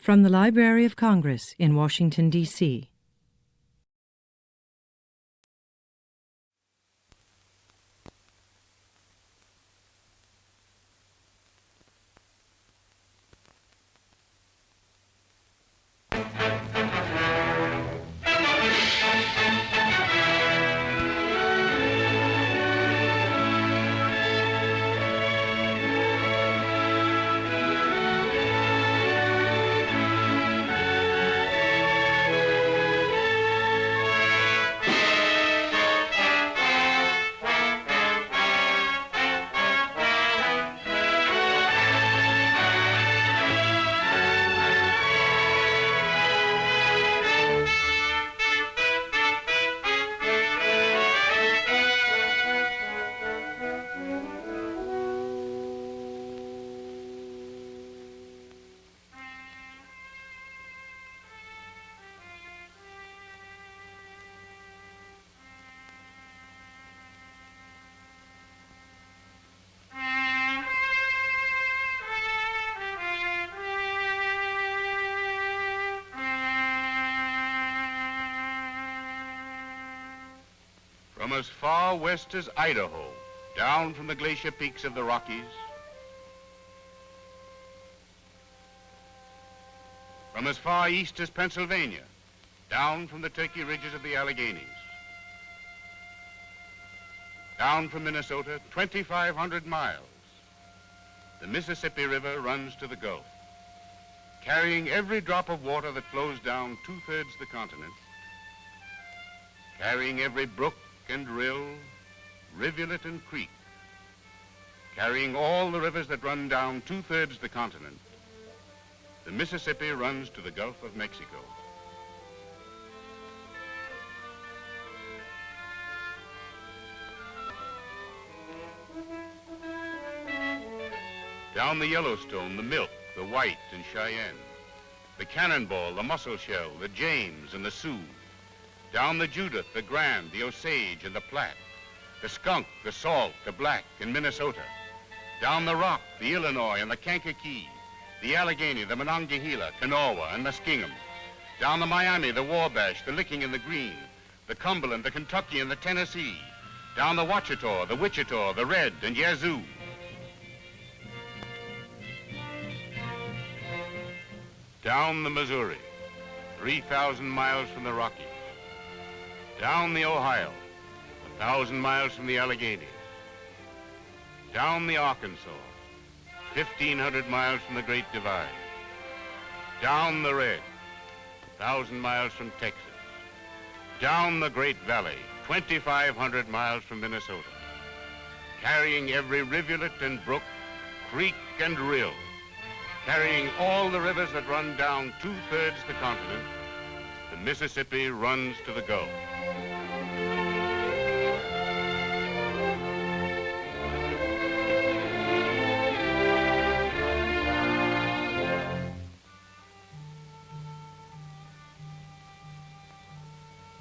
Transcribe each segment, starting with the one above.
From the Library of Congress in Washington, D.C. From as far west as Idaho, down from the glacier peaks of the Rockies, from as far east as Pennsylvania, down from the Turkey ridges of the Alleghenies, down from Minnesota, 2,500 miles, the Mississippi River runs to the Gulf, carrying every drop of water that flows down two-thirds the continent, carrying every brook and rill, rivulet and creek, carrying all the rivers that run down two-thirds the continent. The Mississippi runs to the Gulf of Mexico. Down the Yellowstone, the Milk, the White and Cheyenne, the Cannonball, the Mussel Shell, the James and the Sioux, down the Judith, the Grand, the Osage and the Platte, the Skunk, the Salt, the Black in Minnesota, down the Rock, the Illinois and the Kankakee, the Allegheny, the Monongahela, Kanawha and Muskingum, down the Miami, the Wabash, the Licking and the Green, the Cumberland, the Kentucky and the Tennessee, down the Ouachita, the Wichita, the Red and Yazoo. Down the Missouri, 3,000 miles from the Rockies. Down the Ohio, 1,000 miles from the Alleghenies. Down the Arkansas, 1,500 miles from the Great Divide. Down the Red, 1,000 miles from Texas. Down the Great Valley, 2,500 miles from Minnesota. Carrying every rivulet and brook, creek and rill. Carrying all the rivers that run down two-thirds the continent, the Mississippi runs to the Gulf.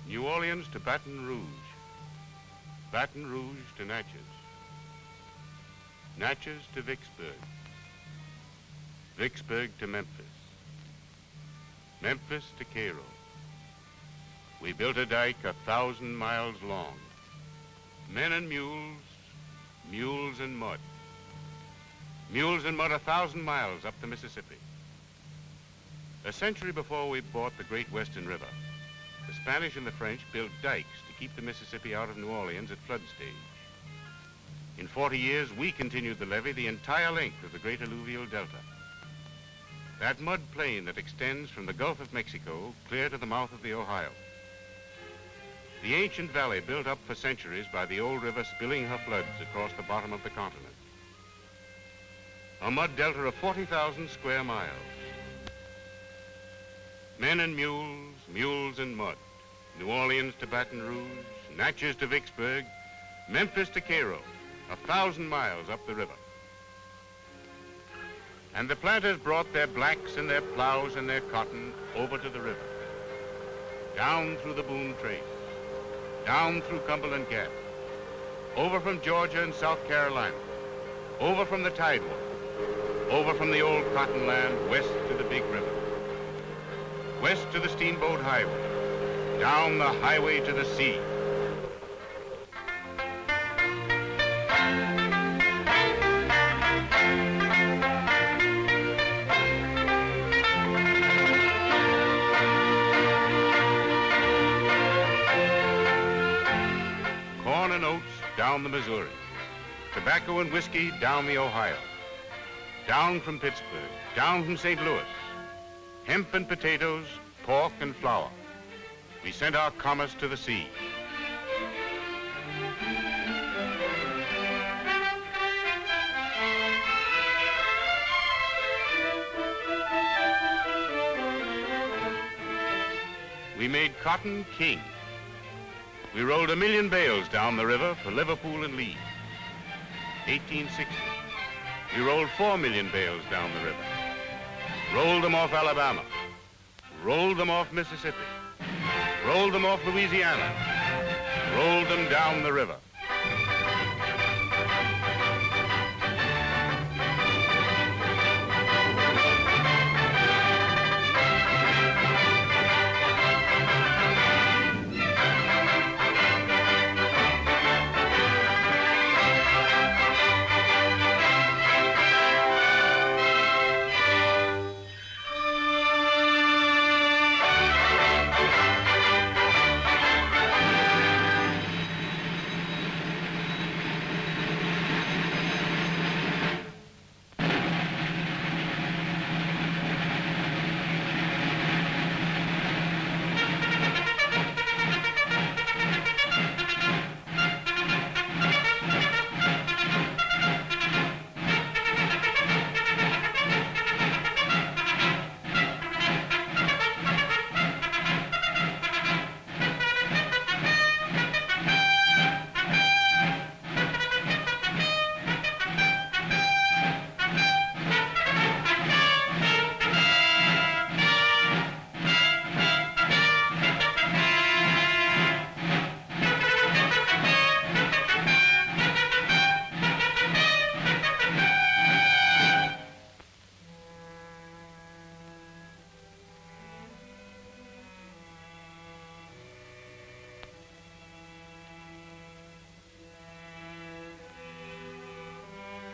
New Orleans to Baton Rouge, Baton Rouge to Natchez, Natchez to Vicksburg, Vicksburg to Memphis, Memphis to Cairo. We built a dike 1,000 miles long. Men and mules, mules and mud. Mules and mud 1,000 miles up the Mississippi. A century before we bought the Great Western River, the Spanish and the French built dikes to keep the Mississippi out of New Orleans at flood stage. In 40 years, we continued the levee the entire length of the great alluvial delta. That mud plain that extends from the Gulf of Mexico clear to the mouth of the Ohio. The ancient valley built up for centuries by the old river spilling her floods across the bottom of the continent. A mud delta of 40,000 square miles. Men and mules, mules and mud. New Orleans to Baton Rouge, Natchez to Vicksburg, Memphis to Cairo, 1,000 miles up the river. And the planters brought their blacks and their plows and their cotton over to the river. Down through the Boone Trace, down through Cumberland Gap, over from Georgia and South Carolina, over from the Tidewater, over from the old cotton land west to the big river. west to the steamboat highway, down the highway to the sea. Corn and oats down the Missouri, tobacco and whiskey down the Ohio, down from Pittsburgh, down from St. Louis, hemp and potatoes, pork and flour. We sent our commerce to the sea. We made cotton king. We rolled 1 million bales down the river for Liverpool and Leeds. 1860, we rolled 4 million bales down the river. Rolled them off Alabama. Rolled them off Mississippi. Rolled them off Louisiana. Rolled them down the river.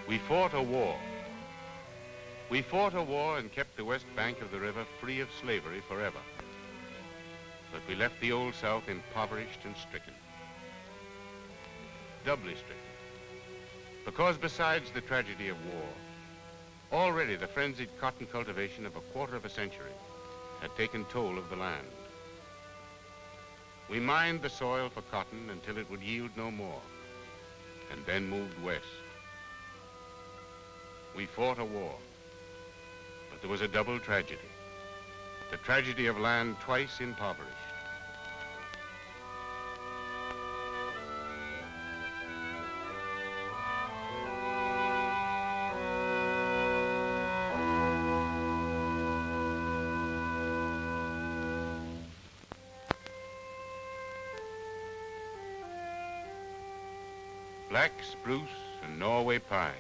We fought a war. We fought a war and kept the west bank of the river free of slavery forever. But we left the Old South impoverished and stricken. Doubly stricken. Because besides the tragedy of war, already the frenzied cotton cultivation of a quarter of a century had taken toll of the land. We mined the soil for cotton until it would yield no more, and then moved west. We fought a war, but there was a double tragedy. The tragedy of land twice impoverished. Black spruce and Norway pine,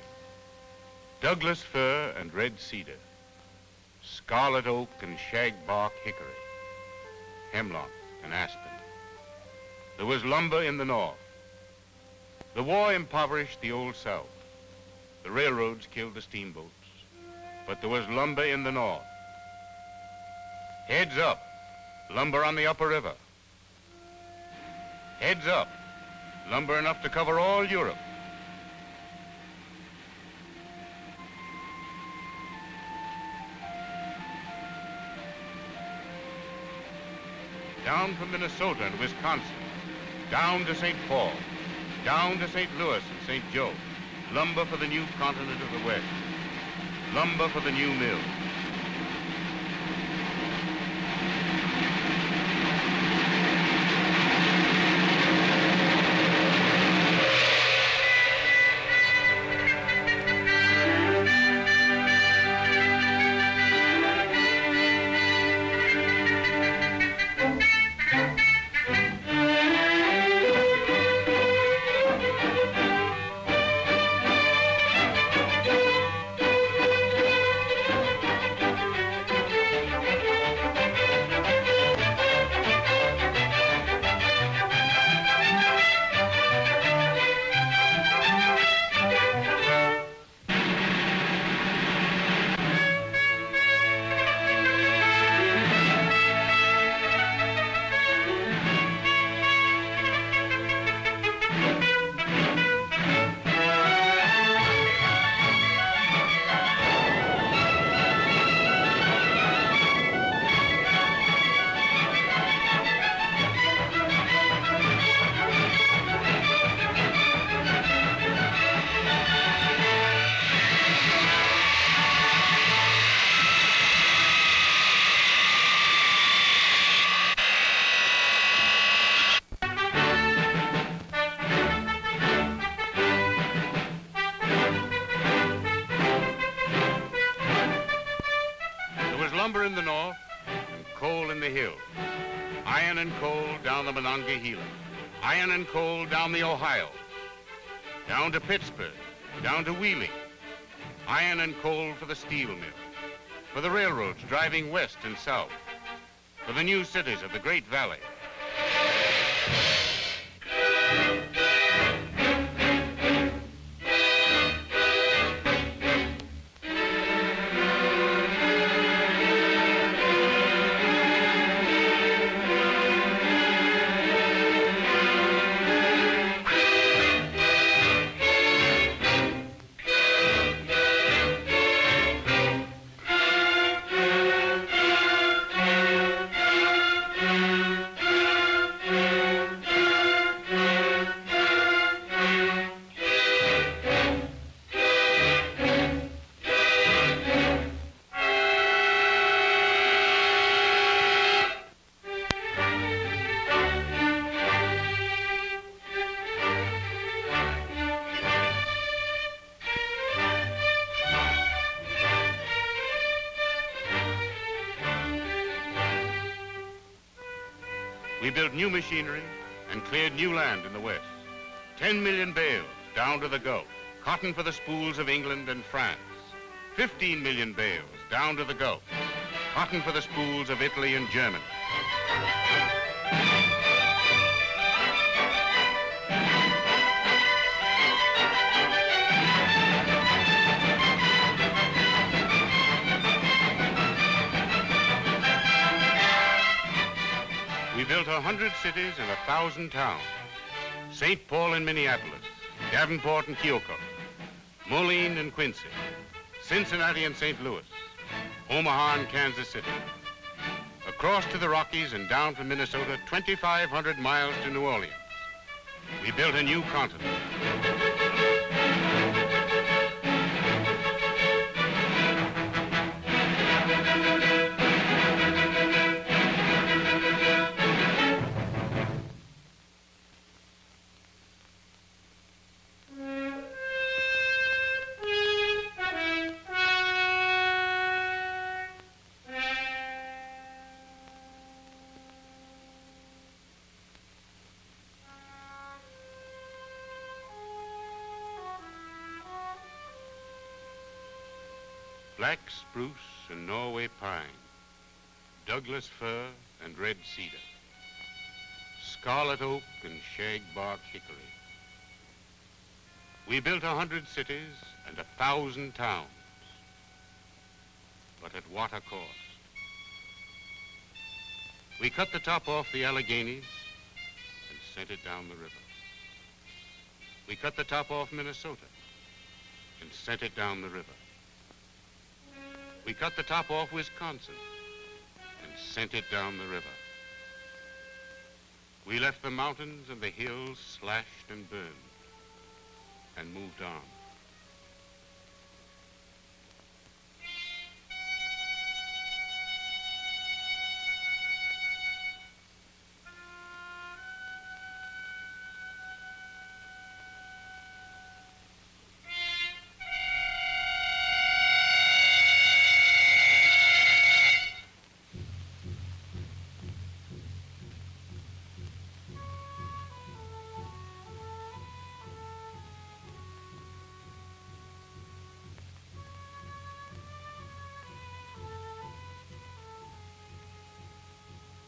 Douglas fir and red cedar, scarlet oak and shagbark hickory, hemlock and aspen. There was lumber in the north. The war impoverished the Old South. The railroads killed the steamboats. But there was lumber in the north. Heads up, lumber on the upper river. Heads up, lumber enough to cover all Europe. Down from Minnesota and Wisconsin, down to St. Paul, down to St. Louis and St. Joe, lumber for the new continent of the West, lumber for the new mill. in the north and coal in the hills. Iron and coal down the Monongahela. Iron and coal down the Ohio. Down to Pittsburgh, down to Wheeling. Iron and coal for the steel mill. For the railroads driving west and south. For the new cities of the Great Valley. We built new machinery and cleared new land in the West. 10 million bales down to the Gulf. Cotton for the spools of England and France. 15 million bales down to the Gulf. Cotton for the spools of Italy and Germany. We built 100 cities and 1,000 towns. St. Paul and Minneapolis, Davenport and Keokuk, Moline and Quincy, Cincinnati and St. Louis, Omaha and Kansas City. Across to the Rockies and down from Minnesota, 2,500 miles to New Orleans. We built a new continent. Black spruce and Norway pine, Douglas fir and red cedar, scarlet oak and shagbark hickory. We built 100 cities and 1,000 towns, but at what a cost? We cut the top off the Alleghenies and sent it down the river. We cut the top off Minnesota and sent it down the river. We cut the top off Wisconsin and sent it down the river. We left the mountains and the hills slashed and burned and moved on.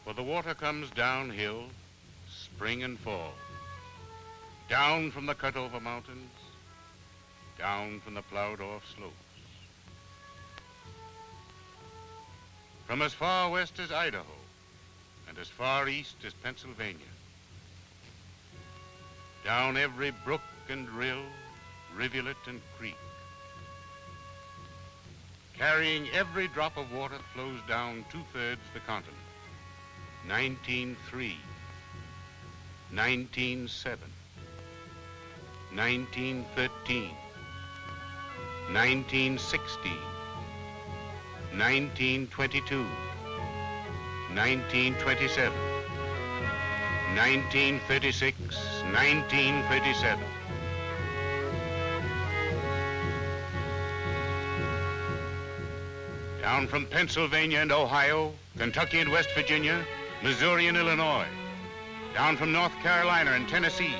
For the water comes downhill, spring and fall, down from the cut-over mountains, down from the plowed-off slopes. From as far west as Idaho and as far east as Pennsylvania, down every brook and rill, rivulet and creek. Carrying every drop of water flows down 2/3 the continent. 1903, 1907, 1913, 1916, 1922, 1927, 1936, 1937. down from Pennsylvania and Ohio, Kentucky and West Virginia, Missouri and Illinois, down from North Carolina and Tennessee,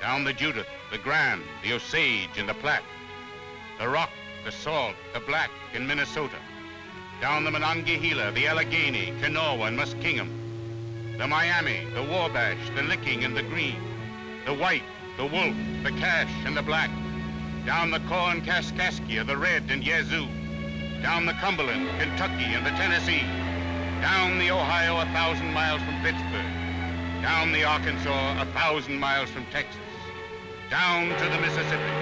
down the Judith, the Grand, the Osage and the Platte, the Rock, the Salt, the Black in Minnesota, down the Monongahela, the Allegheny, Kanawha and Muskingum, the Miami, the Wabash, the Licking and the Green, the White, the Wolf, the Cache and the Black, down the Kaw and Kaskaskia, the Red and Yazoo, down the Cumberland, Kentucky and the Tennessee, down the Ohio 1,000 miles from Pittsburgh, down the Arkansas 1,000 miles from Texas, down to the Mississippi.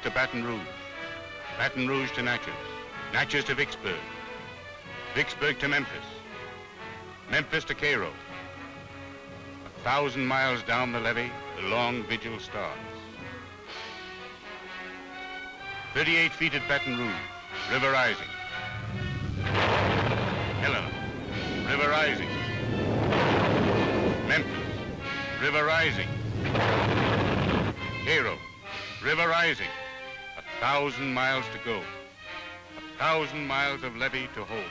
To Baton Rouge to Natchez, Natchez to Vicksburg, Vicksburg to Memphis, Memphis to Cairo. 1,000 miles down the levee, the long vigil starts. 38 feet at Baton Rouge, river rising. Helena, river rising. Memphis, river rising. Cairo, river rising. 1,000 miles to go. 1,000 miles of levee to hold.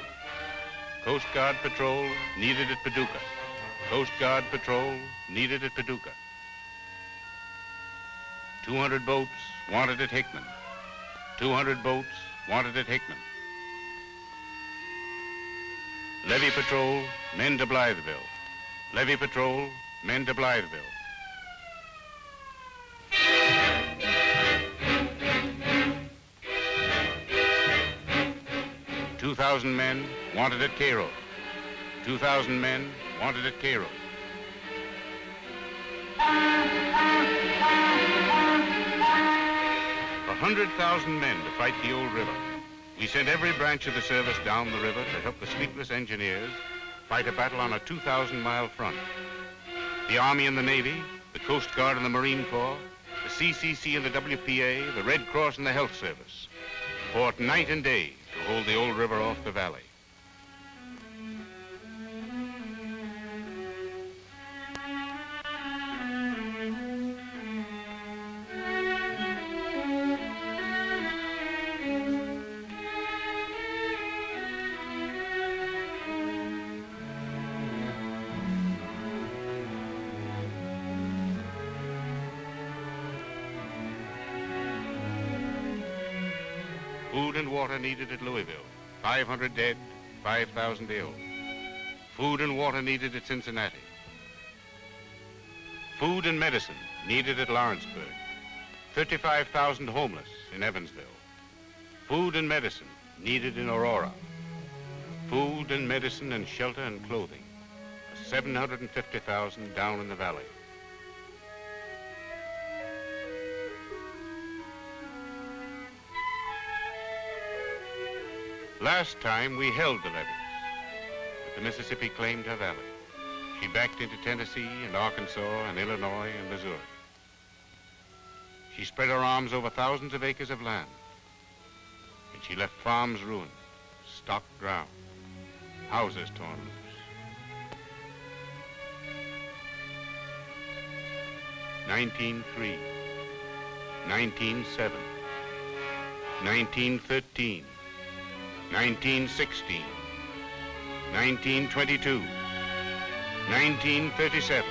Coast Guard patrol needed at Paducah. Coast Guard patrol needed at Paducah. 200 boats wanted at Hickman. 200 boats wanted at Hickman. Levee patrol, men to Blytheville. Levee patrol, men to Blytheville. 2,000 men wanted at Cairo. 2,000 men wanted at Cairo. A 100,000 men to fight the old river. We sent every branch of the service down the river to help the sleepless engineers fight a battle on a 2,000-mile front. The Army and the Navy, the Coast Guard and the Marine Corps, the CCC and the WPA, the Red Cross and the Health Service fought night and day to hold the old river off the valley. Food and water needed at Louisville. 500 dead, 5,000 ill. Food and water needed at Cincinnati. Food and medicine needed at Lawrenceburg. 35,000 homeless in Evansville. Food and medicine needed in Aurora. Food and medicine and shelter and clothing. 750,000 down in the valley. Last time we held the levees, but the Mississippi claimed her valley. She backed into Tennessee and Arkansas and Illinois and Missouri. She spread her arms over thousands of acres of land, and she left farms ruined, stock drowned, houses torn loose. 1903, 1907, 1913, 1916, 1922, 1937.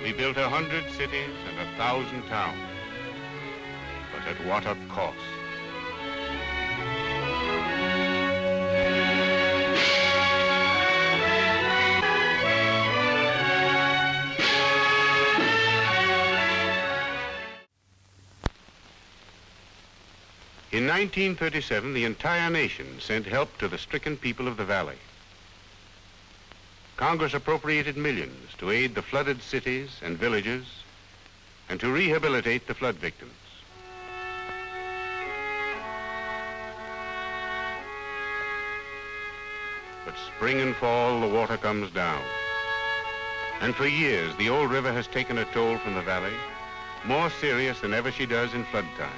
We built 100 cities and 1,000 towns, but at what a cost. In 1937, the entire nation sent help to the stricken people of the valley. Congress appropriated millions to aid the flooded cities and villages and to rehabilitate the flood victims. But spring and fall, the water comes down. And for years, the old river has taken a toll from the valley, more serious than ever she does in flood times.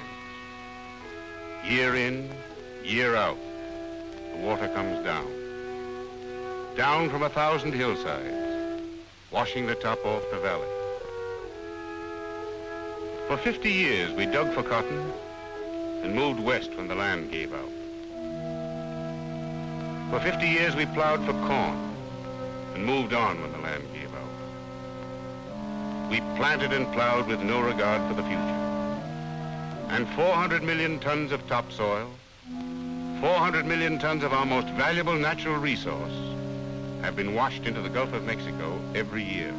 Year in, year out, the water comes down. Down from 1,000 hillsides, washing the top off the valley. For 50 years, we dug for cotton and moved west when the land gave out. For 50 years, we plowed for corn and moved on when the land gave out. We planted and plowed with no regard for the future. And 400 million tons of topsoil, 400 million tons of our most valuable natural resource have been washed into the Gulf of Mexico every year.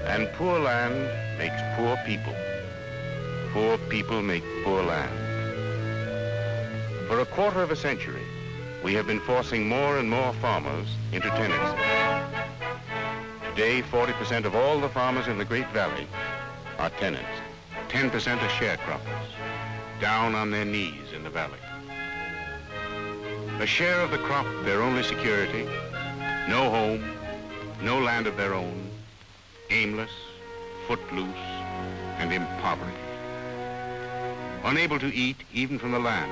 And poor land makes poor people. Poor people make poor land. For a quarter of a century, we have been forcing more and more farmers into tenancy. Today, 40% of all the farmers in the Great Valley are tenants. 10% are sharecroppers, down on their knees in the valley. A share of the crop, their only security, no home, no land of their own, aimless, footloose, and impoverished. Unable to eat even from the land,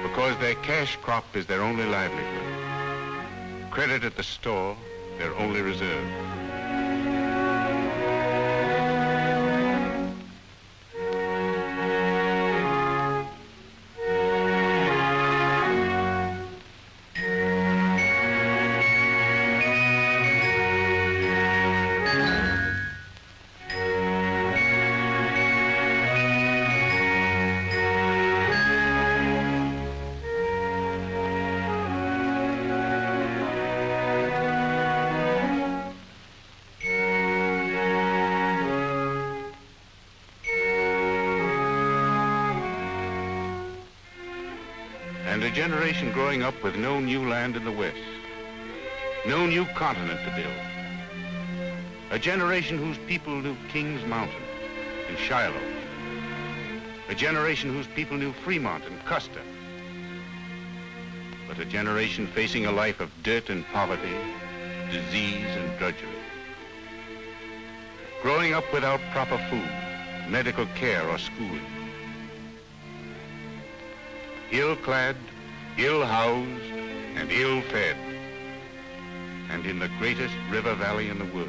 because their cash crop is their only livelihood. Credit at the store, their only reserve. And a generation growing up with no new land in the West, no new continent to build. A generation whose people knew King's Mountain and Shiloh. A generation whose people knew Fremont and Custer. But a generation facing a life of dirt and poverty, disease and drudgery. Growing up without proper food, medical care or schooling. Ill-clad, ill-housed, and ill-fed, and in the greatest river valley in the world.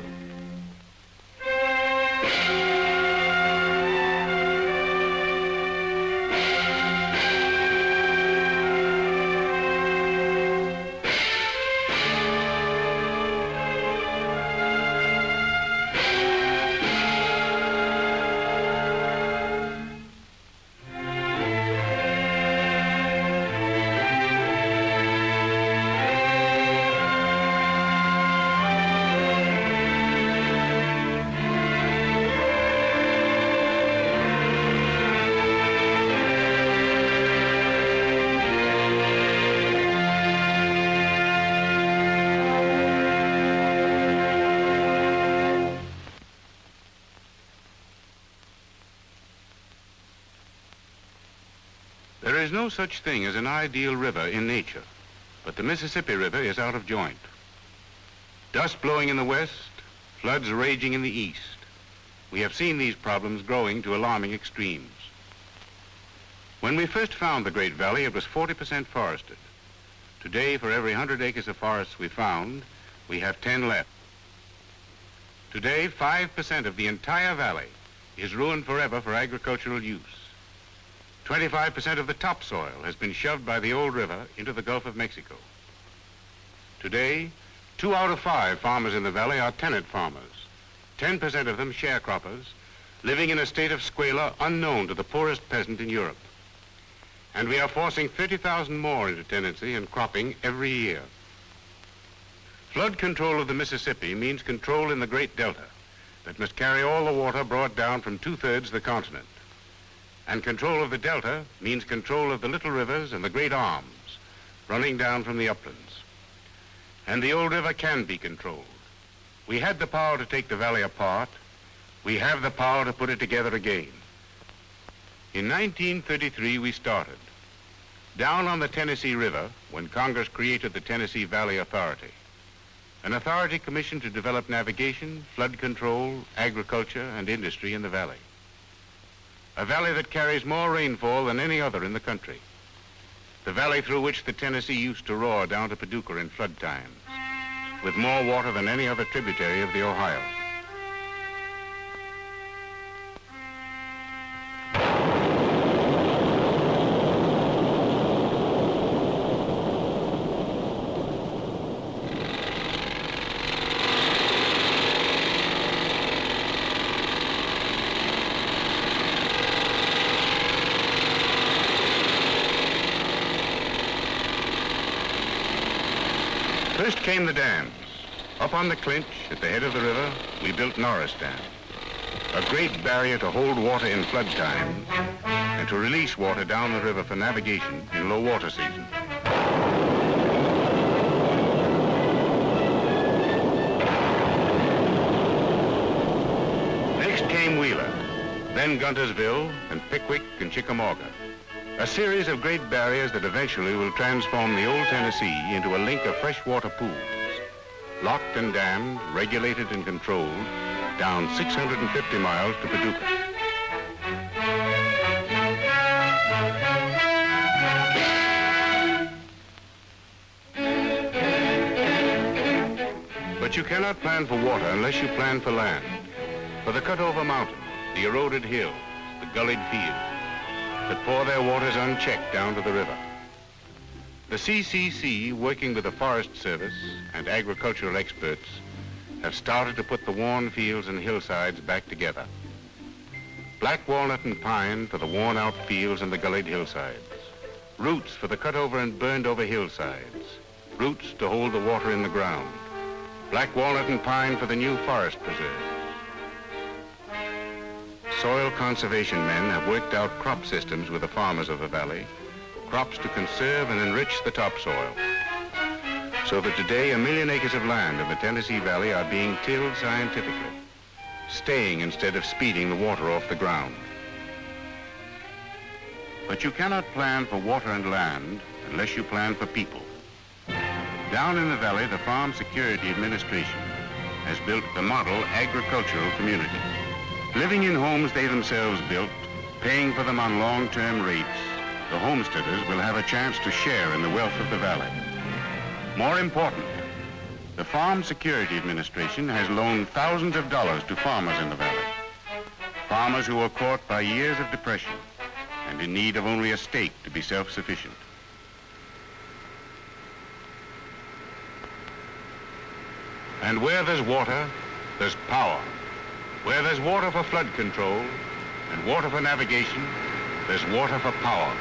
There is no such thing as an ideal river in nature, but the Mississippi River is out of joint. Dust blowing in the west, floods raging in the east. We have seen these problems growing to alarming extremes. When we first found the Great Valley, it was 40% forested. Today, for every 100 acres of forests we found, we have 10 left. Today, 5% of the entire valley is ruined forever for agricultural use. 25% of the topsoil has been shoved by the old river into the Gulf of Mexico. Today, 2 out of 5 farmers in the valley are tenant farmers, 10% of them sharecroppers, living in a state of squalor unknown to the poorest peasant in Europe. And we are forcing 30,000 more into tenancy and cropping every year. Flood control of the Mississippi means control in the Great Delta that must carry all the water brought down from 2/3 the continent. And control of the Delta means control of the little rivers and the great arms running down from the uplands. And the old river can be controlled. We had the power to take the valley apart. We have the power to put it together again. In 1933, we started. Down on the Tennessee River, when Congress created the Tennessee Valley Authority, an authority commissioned to develop navigation, flood control, agriculture, and industry in the valley. A valley that carries more rainfall than any other in the country. The valley through which the Tennessee used to roar down to Paducah in flood times, with more water than any other tributary of the Ohio. First came the dams. Up on the Clinch, at the head of the river, we built Norris Dam, a great barrier to hold water in flood times and to release water down the river for navigation in low water season. Next came Wheeler, then Guntersville and Pickwick and Chickamauga. A series of great barriers that eventually will transform the old Tennessee into a link of freshwater pools, locked and dammed, regulated and controlled, down 650 miles to Paducah. But you cannot plan for water unless you plan for land, for the cut-over mountains, the eroded hills, the gullied fields, that pour their waters unchecked down to the river. The CCC, working with the Forest Service and agricultural experts, have started to put the worn fields and hillsides back together. Black walnut and pine for the worn-out fields and the gullied hillsides. Roots for the cut-over and burned-over hillsides. Roots to hold the water in the ground. Black walnut and pine for the new forest preserves. Soil conservation men have worked out crop systems with the farmers of the valley, crops to conserve and enrich the topsoil, so that today 1 million acres of land in the Tennessee Valley are being tilled scientifically, staying instead of speeding the water off the ground. But you cannot plan for water and land unless you plan for people. Down in the valley, the Farm Security Administration has built the model agricultural community. Living in homes they themselves built, paying for them on long-term rates, the homesteaders will have a chance to share in the wealth of the valley. More important, the Farm Security Administration has loaned thousands of dollars to farmers in the valley. Farmers who were caught by years of depression and in need of only a stake to be self-sufficient. And where there's water, there's power. Where there's water for flood control and water for navigation, there's water for power.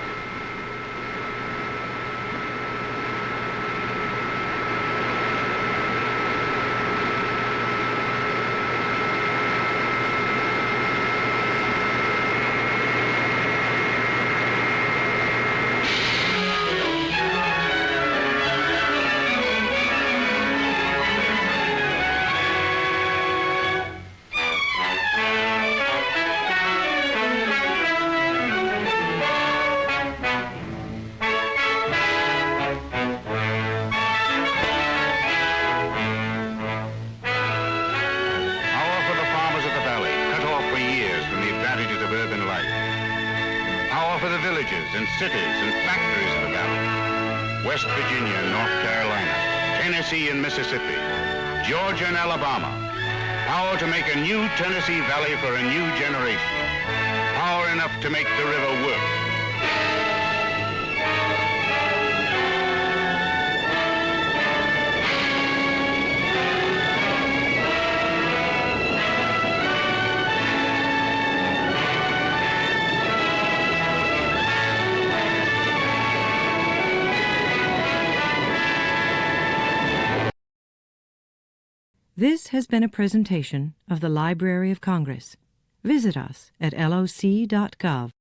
And cities and factories of the valley. West Virginia and North Carolina, Tennessee and Mississippi, Georgia and Alabama. Power to make a new Tennessee Valley for a new generation. Power enough to make the river work. This has been a presentation of the Library of Congress. Visit us at loc.gov.